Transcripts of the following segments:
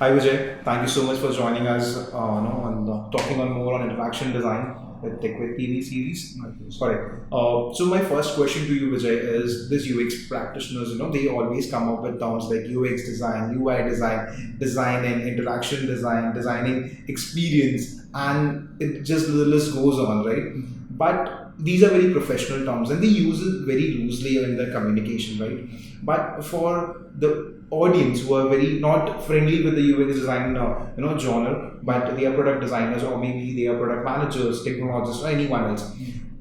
Hi Vijay, thank you so much for joining us on talking on more on interaction design with Tech with TV series. Sorry. So my first question to you, Vijay, is this UX practitioners, they always come up with terms like UX design, UI design, designing interaction design, designing experience, and it just the list goes on, right? But these are very professional terms and they use it very loosely in their communication, right? But for the audience who are very not friendly with the UX design, genre, but they are product designers or maybe they are product managers, technologists, or anyone else.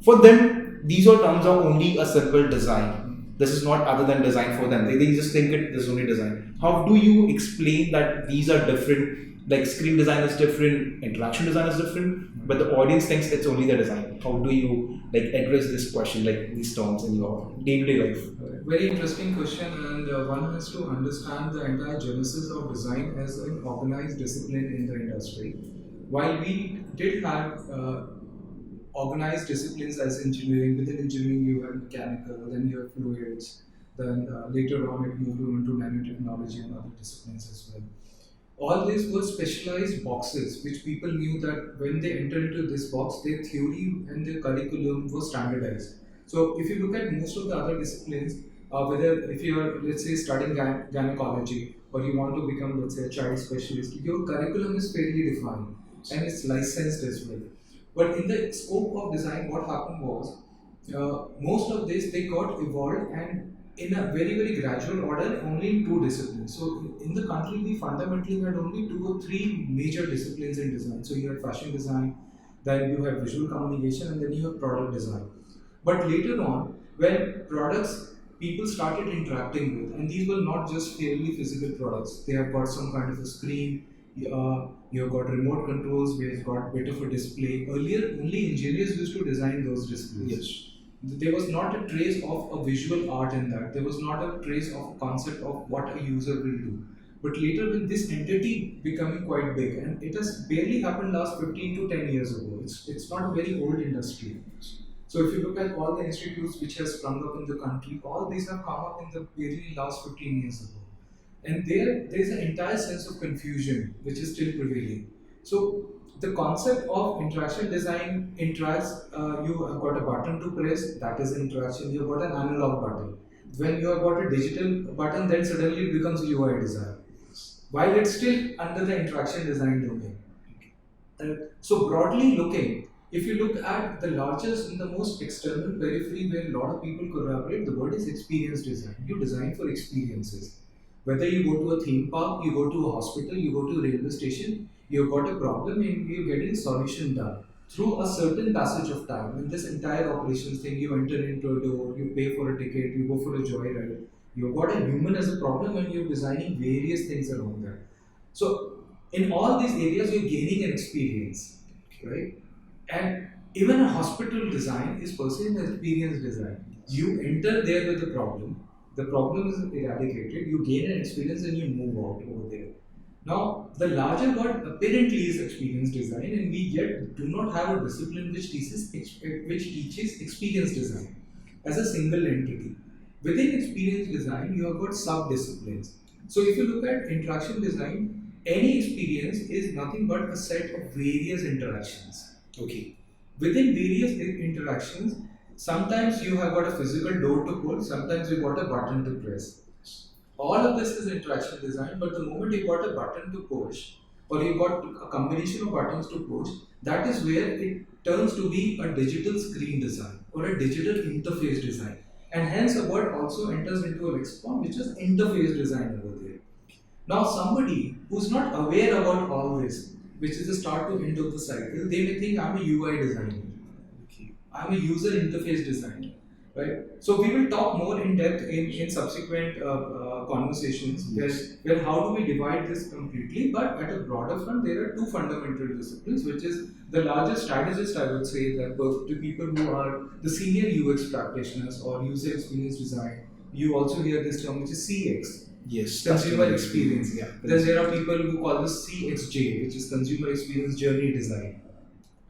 For them, these all terms are only a simple design. This is not other than design for them. They just think it this is only design. How do you explain that these are different? Like screen design is different, interaction design is different, but the audience thinks it's only the design. How do you like address this question, like these terms in your day-to-day life? Very interesting question, and one has to understand the entire genesis of design as an organized discipline in the industry. While we did have organized disciplines as engineering, within engineering you have mechanical, then you have fluids, then later on it moved on to nanotechnology and other disciplines as well. All these were specialized boxes which people knew that when they enter into this box, their theory and their curriculum was standardized. So if you look at most of the other disciplines, whether if you are, let's say, studying gynecology or you want to become, let's say, a child specialist, your curriculum is fairly defined and it's licensed as well. But in the scope of design, what happened was most of this they got evolved and in a very gradual order only in two disciplines. So in the country we fundamentally had only two or three major disciplines in design. So you had fashion design, then you had visual communication, and then you have product design. But later on, when products people started interacting with, and these were not just purely physical products, they have got some kind of a screen, you have got remote controls, we have got bit of a display. Earlier, only engineers used to design those displays. Yes. There was not a trace of a visual art in that. There was not a trace of a concept of what a user will do. But later, with this entity becoming quite big, and it has barely happened last 15 to 10 years ago. It's not a very old industry. So if you look at all the institutes which have sprung up in the country, all these have come up in the very last 15 years ago. And there is an entire sense of confusion which is still prevailing. So the concept of interaction design interacts, you have got a button to press, that is interaction, you've got an analog button. When you have got a digital button, then suddenly it becomes UI design. While it's still under the interaction design domain. So broadly looking, if you look at the largest and the most external periphery where a lot of people collaborate, the word is experience design. You design for experiences. Whether you go to a theme park, you go to a hospital, you go to a railway station, you've got a problem and you're getting a solution done. Through a certain passage of time, in this entire operations thing, you enter into a door, you pay for a ticket, you go for a joyride. You've got a human as a problem and you're designing various things around that. So in all these areas, you're gaining an experience, right? And even a hospital design is per se an experience design. You enter there with the problem is eradicated, you gain an experience and you move out over there. Now, the larger word apparently is experience design, and we yet do not have a discipline which teaches experience design as a single entity. Within experience design, you have got sub disciplines. So, if you look at interaction design, any experience is nothing but a set of various interactions. Okay. Within various interactions, sometimes you have got a physical door to pull, sometimes you got a button to press. All of this is interaction design, but the moment you got a button to push, or you got a combination of buttons to push, that is where it turns to be a digital screen design or a digital interface design. And hence a word also enters into a lexicon which is interface design over there. Now, somebody who's not aware about all this, which is the start to end of the cycle, they may think I'm a UI designer. I'm a user interface designer, right? So we will talk more in depth in subsequent conversations where how do we divide this completely, but at a broader front, there are two fundamental disciplines, which is the largest strategist, I would say, that work to people who are the senior UX practitioners or user experience design. You also hear this term, which is CX. Yes, consumer experience. Yeah. Then there are people who call this CXJ, which is consumer experience journey design,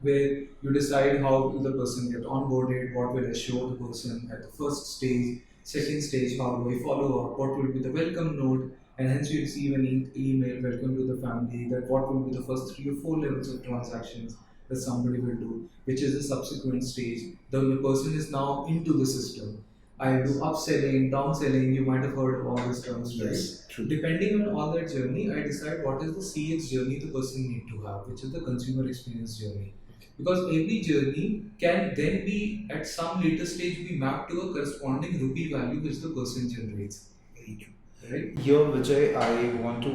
where you decide how will the person get onboarded, what will I show the person at the first stage, second stage, how do I follow up, what will be the welcome note, and hence you receive an email, welcome to the family, that what will be the first 3 or 4 levels of transactions that somebody will do, which is the subsequent stage. The person is now into the system. I do upselling, downselling, you might have heard of all these terms, right? Yes, true. Depending on all that journey, I decide what is the CX journey the person need to have, which is the consumer experience journey. Because every journey can then be at some later stage be mapped to a corresponding rupee value which the person generates. Very true. Right? Here, Vijay, I want to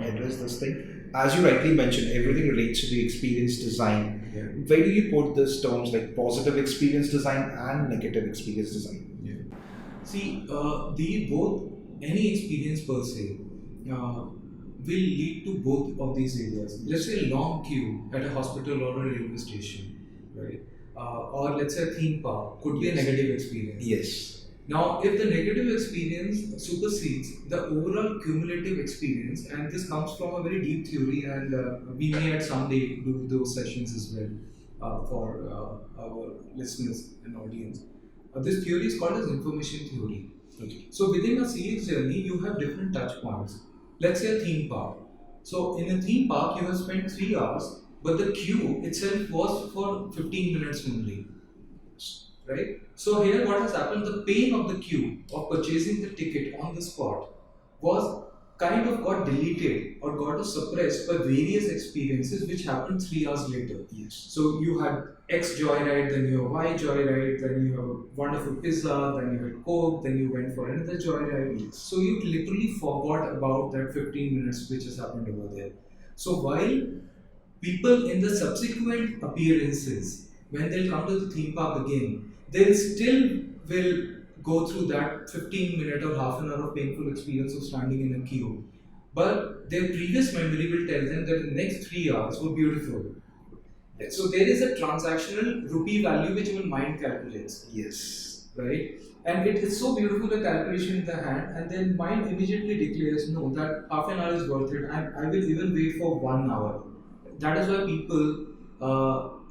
address this thing. As you rightly mentioned, everything relates to the experience design. Yeah. Where do you put these terms like positive experience design and negative experience design? Yeah. See, the both any experience per se will lead to both of these areas. Let's say a long queue at a hospital or a railway station, right? Or let's say a theme park could be a negative experience. Yes. Now, if the negative experience supersedes the overall cumulative experience, and this comes from a very deep theory, and we may at some day do those sessions as well for our listeners and audience. This theory is called as information theory. Okay. So within a CX journey, you have different touch points. Let's say a theme park. So in a theme park, you have spent 3 hours, but the queue itself was for 15 minutes only. Right? So here what has happened, the pain of the queue of purchasing the ticket on the spot was kind of got deleted or got suppressed by various experiences which happened 3 hours later. Yes. So you had X joyride, then you have Y joyride, then you have a wonderful pizza, then you had Coke, then you went for another joyride. Yes. So you literally forgot about that 15 minutes which has happened over there. So while people in the subsequent appearances, when they'll come to the theme park again, they still will go through that 15-minute or half an hour of painful experience of standing in a queue. But their previous memory will tell them that the next 3 hours were beautiful. So there is a transactional rupee value which your mind calculates. Yes. Right? And it is so beautiful, the calculation in the hand, and then mind immediately declares, no, that half an hour is worth it, and I will even wait for 1 hour. That is why people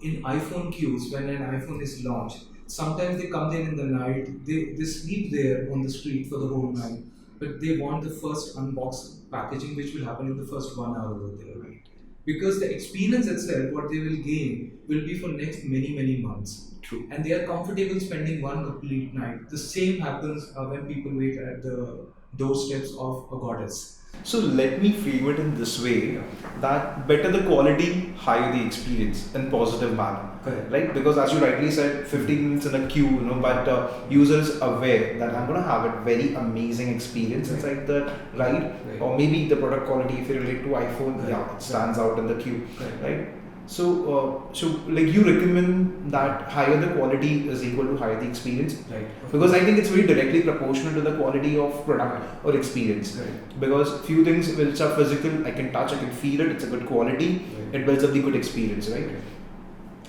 in iPhone queues, when an iPhone is launched, sometimes they come there in the night, they sleep there on the street for the whole night, but they want the first unboxed packaging which will happen in the first 1 hour over there. Right. Because the experience itself, what they will gain, will be for next many months. True. And they are comfortable spending one complete night. The same happens when people wait at the doorsteps of a goddess. So let me frame it in this way, that better the quality, higher the experience in positive manner. Correct. Right? Because as you rightly said, 15 minutes in a queue, but user is aware that I'm going to have a very amazing experience inside the ride, or maybe the product quality, if you relate to iPhone, it stands out in the queue, right? So, like you recommend that higher the quality is equal to higher the experience, Right. because I think it's very directly proportional to the quality of product or experience. Right. Because few things which are physical, I can touch, I can feel it, it's a good quality, Right. it builds up the good experience, right?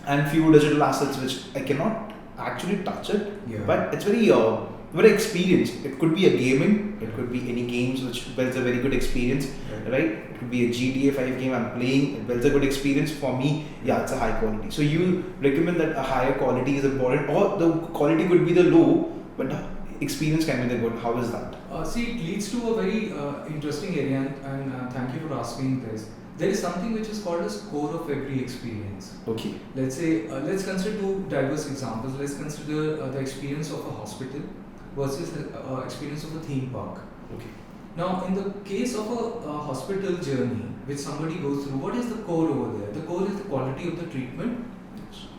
And few digital assets which I cannot actually touch it, but it's very experience. It could be a gaming, it could be any games which builds a very good experience, right? It could be a GTA 5 game I'm playing, it builds a good experience. For me, it's a high quality. So you recommend that a higher quality is important, or the quality could be the low, but the experience can be the good. How is that? See, it leads to a very interesting area, and thank you for asking this. There is something which is called as core of every experience. Okay. Let's say, let's consider two diverse examples. Let's consider the experience of a hospital versus the experience of a theme park. Okay. Now, in the case of a hospital journey which somebody goes through, what is the core over there? The core is the quality of the treatment.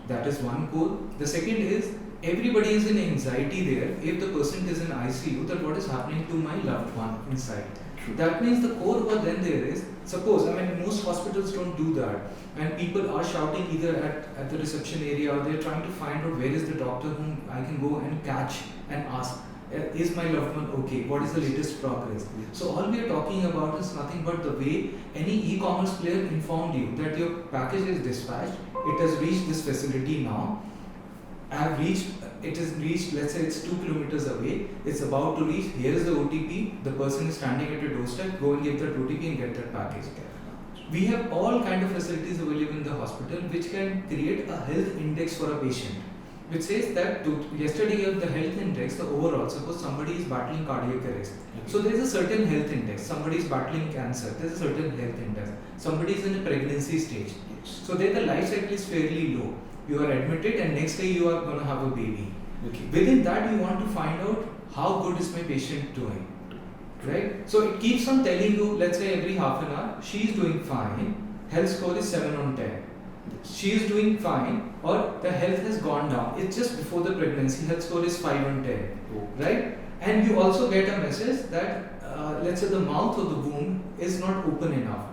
That is one core. The second is everybody is in anxiety there. If the person is in ICU, that what is happening to my loved one inside. True. That means the core over then there is, suppose, most hospitals don't do that, and people are shouting either at the reception area, or they're trying to find out where is the doctor whom I can go and catch and ask, is my loved one okay? What is the latest progress? So all we are talking about is nothing but the way any e-commerce player informed you that your package is dispatched, it has reached this facility now, it has reached, let's say it's 2 kilometers away, it's about to reach, here is the OTP, the person is standing at your doorstep, go and give that OTP and get that package. We have all kind of facilities available in the hospital which can create a health index for a patient. which says that yesterday of the health index, the overall, suppose somebody is battling cardiac arrest. So there is a certain health index. Somebody is battling cancer. There is a certain health index. Somebody is in a pregnancy stage. So there the life cycle is fairly low. You are admitted and next day you are going to have a baby. Okay. Within that you want to find out how good is my patient doing. Right? So it keeps on telling you, let's say every half an hour, she is doing fine. Health score is 7 on 10. She is doing fine, or the health has gone down. It's just before the pregnancy, health score is 5 on 10. Right? And you also get a message that, let's say the mouth of the womb is not open enough.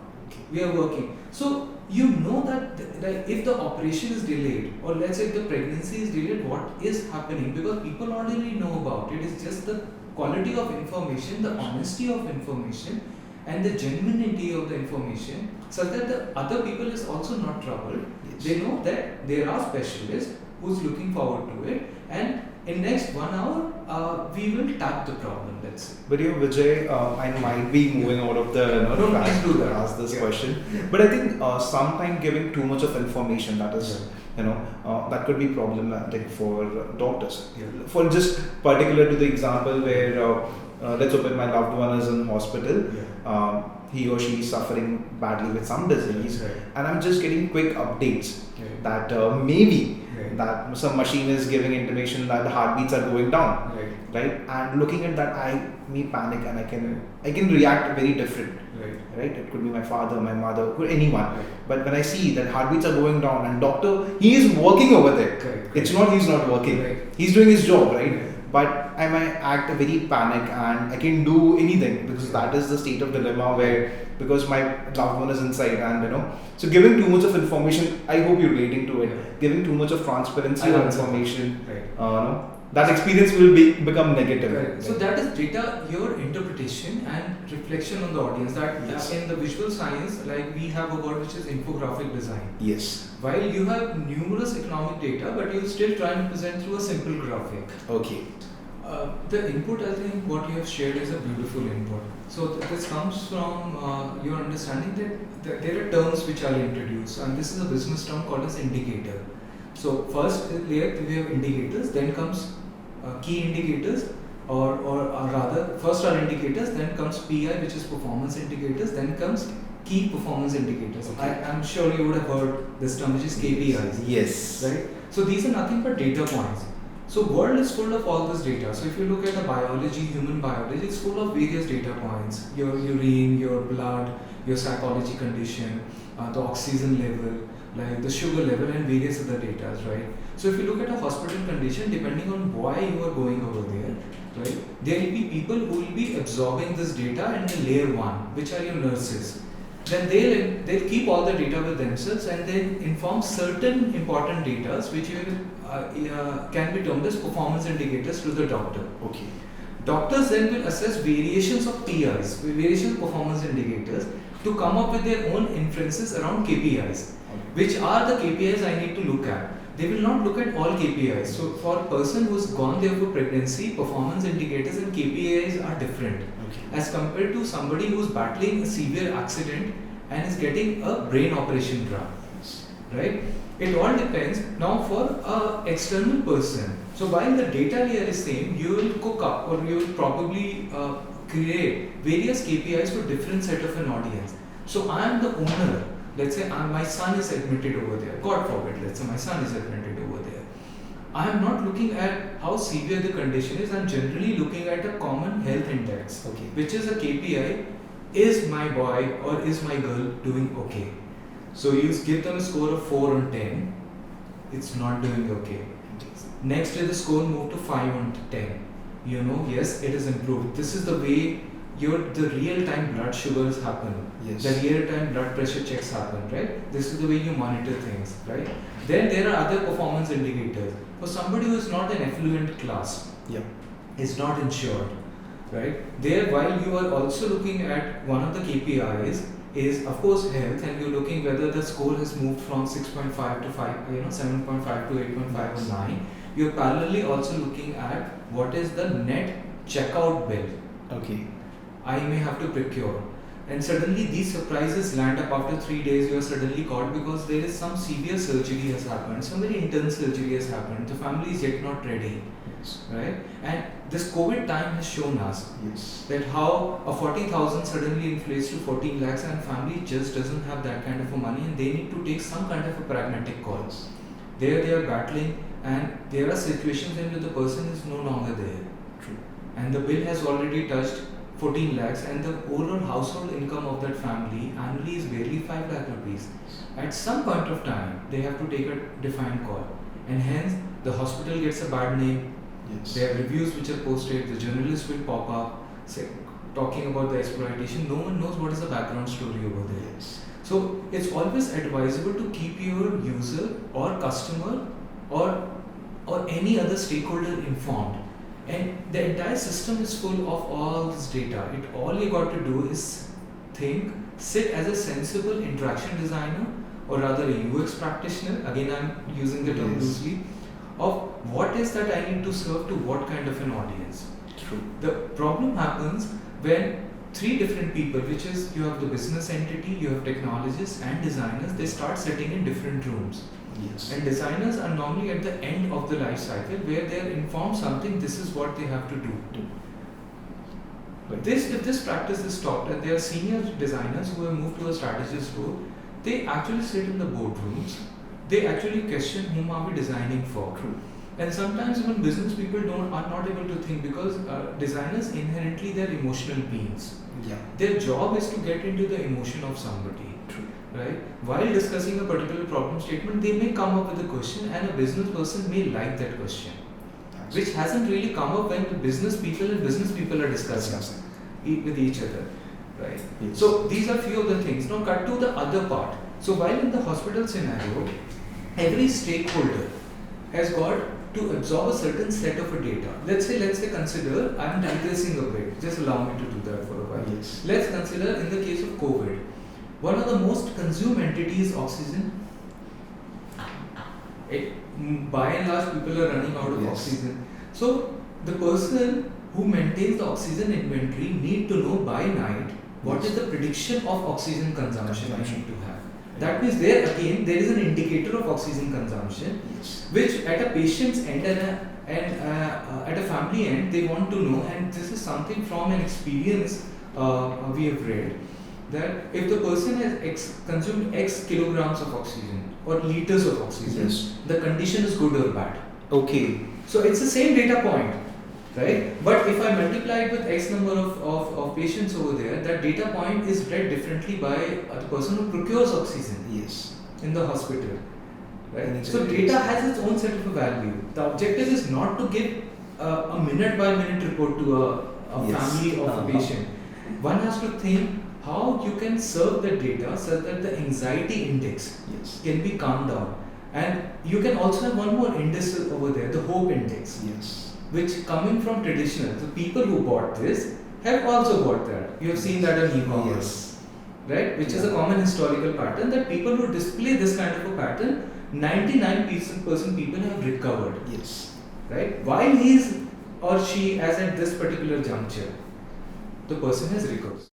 We are working. So you know that if the operation is delayed, or let's say if the pregnancy is delayed, what is happening? Because people already know about it. It's just the quality of information, the honesty of information, and the genuinity of the information, such that the other people is also not troubled. Yes. They know that there are specialists who's looking forward to it, and in next 1 hour, we will tap the problem. Let's say. But Vijay, I might be moving out of the please do that. ask this question. But I think sometimes giving too much of information, that is, that could be problematic for doctors. For just particular to the example where let's open my loved one is in hospital. He or she is suffering badly with some disease, and I'm just getting quick updates that maybe that some machine is giving intimation that the heartbeats are going down, right? And looking at that, I may panic and I can react very different, right? It could be my father, my mother, could anyone. But when I see that heartbeats are going down and doctor, he is working over there. It's not he's not working. He's doing his job, right? But I might act very panic and I can do anything because that is the state of dilemma where, because my loved one is inside and so giving too much of information, I hope you're relating to it, giving too much of transparency or information, that experience will become negative. So that is data, your interpretation and reflection on the audience. That in the visual science, like we have a word which is infographic design. Yes. While you have numerous economic data, but you still try and present through a simple graphic. Okay. The input, I think what you have shared is a beautiful input. So this comes from your understanding that there are terms which are introduced, and this is a business term called as indicator. So first layer we have indicators, then comes key indicators, or rather first are indicators, then comes PI, which is performance indicators, then comes key performance indicators. Okay. I'm sure you would have heard this term, which is KPIs. Yes. Right? So these are nothing but data points. So world is full of all this data. So if you look at the biology, human biology, it's full of various data points. Your urine, your blood, your psychology condition, the oxygen level, like the sugar level and various other data, right? So if you look at a hospital condition, depending on why you are going over there, right, there will be people who will be absorbing this data in the layer 1, which are your nurses. Then they'll keep all the data with themselves and then inform certain important data which can be termed as performance indicators to the doctor. Okay. Doctors then will assess variations of PIs, variations of performance indicators, to come up with their own inferences around KPIs. Which are the KPIs I need to look at? They will not look at all KPIs. So for a person who's gone there for pregnancy, performance indicators and KPIs are different. As compared to somebody who's battling a severe accident and is getting a brain operation done. Right? It all depends. Now for an external person, so while the data layer is same, you will cook up or you will probably create various KPIs for different set of an audience. So I am the owner. Let's say my son is admitted over there. God forbid, let's say my son is admitted over there. I am not looking at how severe the condition is. I am generally looking at a common health index, which is a KPI. Is my boy or is my girl doing okay? So you give them a score of 4 on 10. It's not doing okay. Next day the score moved to 5 on 10. Yes, it is improved. This is the way the real-time blood sugars happen. Yes. The real-time blood pressure checks happen, right? This is the way you monitor things, right? Then there are other performance indicators. For somebody who is not an affluent class, is not insured, right? There, while you are also looking at one of the KPIs is of course health, and you're looking whether the score has moved from 6.5 to 5, 7.5 to 8.5 or 9. You're parallelly also looking at what is the net checkout bill. Okay. I may have to procure. and suddenly these surprises land up after 3 days. You are suddenly caught because there is some severe surgery has happened, some very intense surgery has happened. The family is yet not ready, Yes. right? And this COVID time has shown us Yes. that how a 40,000 suddenly inflates to 14 lakhs, and family just doesn't have that kind of a money, and they need to take some kind of a pragmatic calls. There they are battling, and there are situations in which the person is no longer there, True. and the bill has already touched 14 lakhs, and the overall household income of that family annually is barely 5 lakh rupees. At some point of time, they have to take a defined call, and hence the hospital gets a bad name. Yes. There are reviews which are posted, the journalists will pop up talking about the exploitation. No one knows what is the background story over there. Yes. So it's always advisable to keep your user or customer or any other stakeholder informed. And the entire system is full of all this data. All you got to do is think, sit as a sensible interaction designer, or rather a UX practitioner. Again, I'm using the term Yes. loosely. Of what is that I need to serve to what kind of an audience. True. The problem happens when three different people, which is you have the business entity, you have technologists and designers, they start sitting in different rooms. Yes. And designers are normally at the end of the life cycle where they are informed something, this is what they have to do. Right. If this practice is stopped, and there are senior designers who have moved to a strategist role, they actually sit in the boardrooms, they actually question whom are we designing for. True. And sometimes even business people are not able to think, because designers inherently they're emotional beings. Yeah. Their job is to get into the emotion of somebody. True. Right? While discussing a particular problem statement, they may come up with a question, and a business person may like that question, which hasn't really come up when the business people are discussing with each other. Right? Yes. So these are few of the things. Now cut to the other part. So while in the hospital scenario, every stakeholder has got to absorb a certain set of a data. Let's say consider, I'm digressing a bit, just allow me to do that for a while. Yes. Let's consider in the case of COVID, one of the most consumed entities is oxygen. By and large, people are running out of Yes. oxygen. So the person who maintains the oxygen inventory need to know by night what Yes. is the prediction of oxygen consumption I need to have. That means there again there is an indicator of oxygen consumption, Yes. which at a patient's end and at a family end they want to know, and this is something from an experience we have read, that if the person has consumed X kilograms of oxygen or liters of oxygen, Yes. the condition is good or bad. Okay. So it's the same data point, right? But if I multiply it with X number of patients over there, that data point is read differently by the person who procures oxygen Yes. in the hospital. Right? Exactly. So data has its own set of a value. The objective is not to give a minute by minute report to a Yes. family of a patient. One has to think how you can serve the data so that the anxiety index Yes. can be calmed down. And you can also have one more index over there, the hope index, Yes. which coming from traditional, the people who bought this have also bought that. You have seen that on e-commerce, right? Which is a common historical pattern, that people who display this kind of a pattern, 99% people have recovered, Yes. right? While he is or she as at this particular juncture, the person has recovered.